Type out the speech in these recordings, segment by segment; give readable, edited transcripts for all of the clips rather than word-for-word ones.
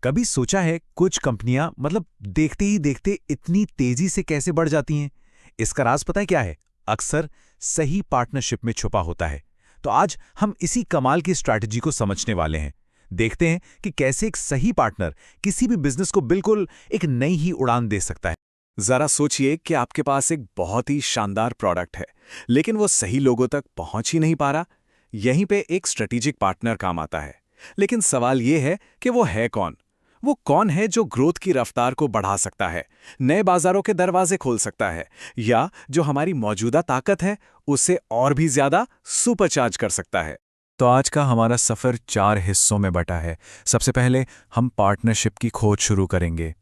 कभी सोचा है कुछ कंपनियां देखते ही देखते इतनी तेजी से कैसे बढ़ जाती हैं? इसका राज पता है क्या है? अक्सर सही पार्टनरशिप में छुपा होता है। तो आज हम इसी कमाल की स्ट्रैटेजी को समझने वाले हैं। देखते हैं कि कैसे एक सही पार्टनर किसी भी बिजनेस को बिल्कुल एक नई ही उड़ान दे सकता है। जरा सोचिए कि आपके पास एक बहुत ही शानदार प्रोडक्ट है, लेकिन वो सही लोगों तक पहुंच ही नहीं पा रहा। यहीं पे एक स्ट्रेटेजिक पार्टनर काम आता है। लेकिन सवाल ये है कि वो है कौन? वो कौन है जो ग्रोथ की रफ्तार को बढ़ा सकता है, नए बाजारों के दरवाजे खोल सकता है, या जो हमारी मौजूदा ताकत है उसे और भी ज्यादा सुपरचार्ज कर सकता है? तो आज का हमारा सफर 4 हिस्सों में बटा है। सबसे पहले हम पार्टनरशिप की खोज शुरू करेंगे।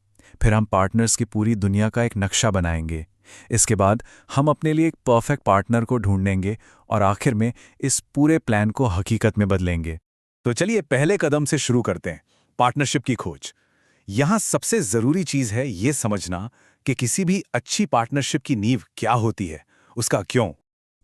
फिर हम पार्टनर्स की पूरी दुनिया का एक नक्शा बनाएंगे। इसके बाद हम अपने लिए एक परफेक्ट पार्टनर को ढूंढेंगे और आखिर में इस पूरे प्लान को हकीकत में बदलेंगे। तो चलिए पहले कदम से शुरू करते हैं, पार्टनरशिप की खोज। यहां सबसे जरूरी चीज है यह समझना कि किसी भी अच्छी पार्टनरशिप की नींव क्या होती है, उसका क्यों।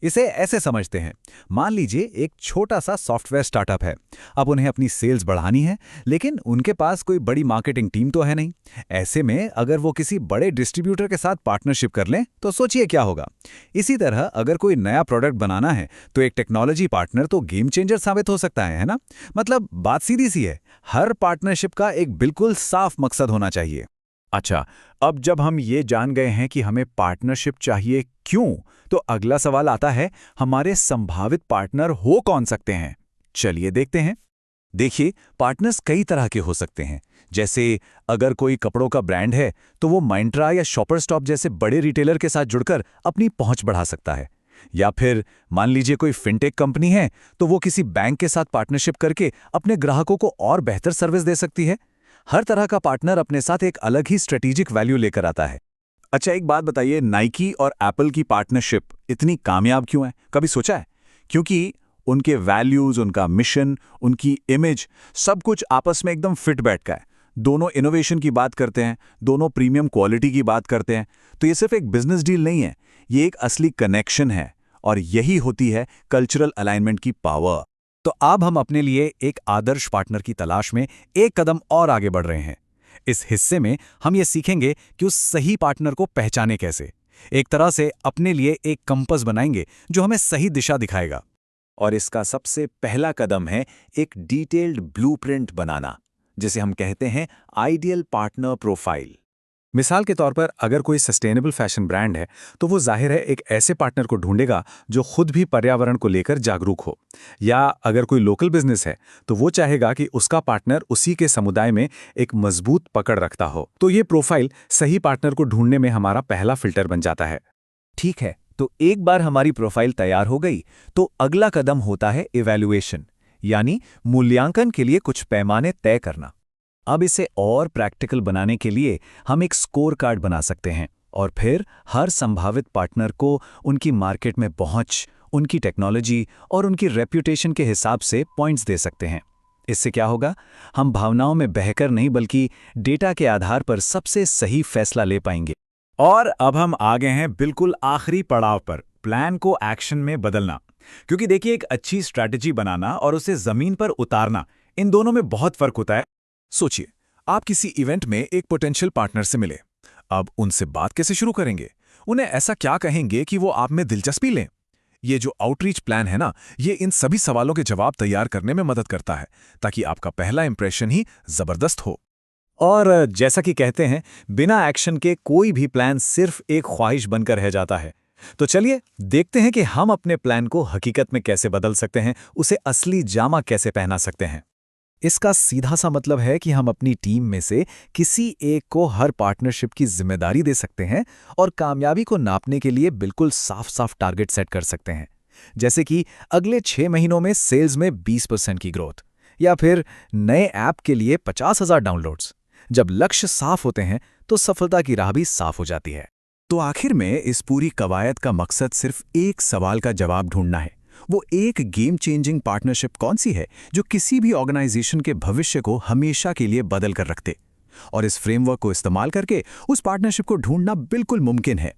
इसे ऐसे समझते हैं। मान लीजिए एक छोटा सा सॉफ्टवेयर स्टार्टअप है। अब उन्हें अपनी सेल्स बढ़ानी है, लेकिन उनके पास कोई बड़ी मार्केटिंग टीम तो है नहीं। ऐसे में अगर वो किसी बड़े डिस्ट्रीब्यूटर के साथ पार्टनरशिप कर लें तो सोचिए क्या होगा। इसी तरह अगर कोई नया प्रोडक्ट बनाना है तो एक टेक्नोलॉजी पार्टनर तो गेम चेंजर साबित हो सकता है ना? मतलब बात सीधी सी है, हर पार्टनरशिप का एक बिल्कुल साफ मकसद होना चाहिए। अच्छा, अब जब हम ये जान गए हैं कि हमें पार्टनरशिप चाहिए क्यों, तो अगला सवाल आता है, हमारे संभावित पार्टनर हो कौन सकते हैं? चलिए देखते हैं। देखिए, पार्टनर्स कई तरह के हो सकते हैं। जैसे अगर कोई कपड़ों का ब्रांड है तो वो माइंट्रा या शॉपर स्टॉप जैसे बड़े रिटेलर के साथ जुड़कर अपनी पहुंच बढ़ा सकता है। या फिर मान लीजिए कोई फिनटेक कंपनी है तो वो किसी बैंक के साथ पार्टनरशिप करके अपने ग्राहकों को और बेहतर सर्विस दे सकती है। हर तरह का पार्टनर अपने साथ एक अलग ही स्ट्रेटेजिक वैल्यू लेकर आता है। अच्छा, एक बात बताइए, नाइकी और एप्पल की पार्टनरशिप इतनी कामयाब क्यों है? कभी सोचा है? क्योंकि उनके वैल्यूज, उनका मिशन, उनकी इमेज, सब कुछ आपस में एकदम फिट बैठता है। दोनों इनोवेशन की बात करते हैं, दोनों प्रीमियम क्वालिटी की बात करते हैं। तो ये सिर्फ एक बिजनेस डील नहीं है, ये एक असली कनेक्शन है। और यही होती है कल्चरल अलाइनमेंट की पावर। तो अब हम अपने लिए एक आदर्श पार्टनर की तलाश में एक कदम और आगे बढ़ रहे हैं। इस हिस्से में हम ये सीखेंगे कि उस सही पार्टनर को पहचाने कैसे। एक तरह से अपने लिए एक कंपास बनाएंगे जो हमें सही दिशा दिखाएगा। और इसका सबसे पहला कदम है एक डिटेल्ड ब्लूप्रिंट बनाना, जिसे हम कहते हैं आइडियल पार्टनर प्रोफाइल। मिसाल के तौर पर अगर कोई सस्टेनेबल फैशन ब्रांड है तो वो जाहिर है एक ऐसे पार्टनर को ढूंढेगा जो खुद भी पर्यावरण को लेकर जागरूक हो। या अगर कोई लोकल बिजनेस है तो वो चाहेगा कि उसका पार्टनर उसी के समुदाय में एक मजबूत पकड़ रखता हो। तो ये प्रोफाइल सही पार्टनर को ढूंढने में हमारा पहला फिल्टर बन जाता है। ठीक है, तो एक बार हमारी प्रोफाइल तैयार हो गई तो अगला कदम होता है इवैल्यूएशन, यानी मूल्यांकन के लिए कुछ पैमाने तय करना। अब इसे और प्रैक्टिकल बनाने के लिए हम एक स्कोर कार्ड बना सकते हैं और फिर हर संभावित पार्टनर को उनकी मार्केट में पहुंच, उनकी टेक्नोलॉजी और उनकी रेप्यूटेशन के हिसाब से पॉइंट्स दे सकते हैं। इससे क्या होगा? हम भावनाओं में बहकर नहीं बल्कि डेटा के आधार पर सबसे सही फैसला ले पाएंगे। और अब हम आ गए हैं बिल्कुल आखिरी पड़ाव पर, प्लान को एक्शन में बदलना। क्योंकि देखिए, एक अच्छी स्ट्रैटेजी बनाना और उसे जमीन पर उतारना, इन दोनों में बहुत फर्क होता है। सोचिए, आप किसी इवेंट में एक पोटेंशियल पार्टनर से मिले। अब उनसे बात कैसे शुरू करेंगे? उन्हें ऐसा क्या कहेंगे कि वो आप में दिलचस्पी लें? ये जो आउटरीच प्लान है ना, ये इन सभी सवालों के जवाब तैयार करने में मदद करता है, ताकि आपका पहला इंप्रेशन ही जबरदस्त हो। और जैसा कि कहते हैं, बिना एक्शन के कोई भी प्लान सिर्फ एक ख्वाहिश बनकर रह जाता है। तो चलिए देखते हैं कि हम अपने प्लान को हकीकत में कैसे बदल सकते हैं, उसे असली जामा कैसे पहना सकते हैं। इसका सीधा सा मतलब है कि हम अपनी टीम में से किसी एक को हर पार्टनरशिप की जिम्मेदारी दे सकते हैं और कामयाबी को नापने के लिए बिल्कुल साफ साफ टारगेट सेट कर सकते हैं। जैसे कि अगले 6 महीनों में सेल्स में 20% की ग्रोथ, या फिर नए ऐप के लिए 50,000 डाउनलोड्स। जब लक्ष्य साफ होते हैं तो सफलता की राह भी साफ हो जाती है। तो आखिर में इस पूरी कवायद का मकसद सिर्फ एक सवाल का जवाब ढूंढना है। वो एक गेम चेंजिंग पार्टनरशिप कौन सी है जो किसी भी ऑर्गेनाइजेशन के भविष्य को हमेशा के लिए बदल कर रखते। और इस फ्रेमवर्क को इस्तेमाल करके उस पार्टनरशिप को ढूंढना बिल्कुल मुमकिन है।